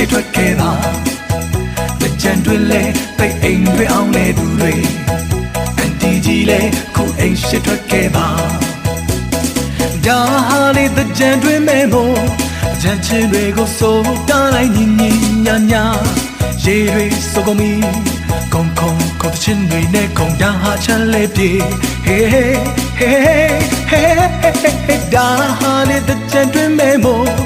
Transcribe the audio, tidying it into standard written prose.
ရှေ့ထွက်ခဲ့ပါတကြံတွေလဲတိတ်အိမ်တွေအောင်လဲသူတွေအန်တီကြီးလဲခုအိမ်ရှေ့ထွက်ခဲ့ပါဒါဟာလေတကြံတွေမဲမို့ကြံချင်းတွေကိုစိုးတားလိုက်ညီညီညာညာရေတွေစိုးကုန်ပြီခုံခုံခေါ်ချင်းတွေနဲ့ခုံတာဟာချမ်းလဲပြေဟေးဟေးဟေးဟေးဒါဟာလေတကြံတွေမဲမို့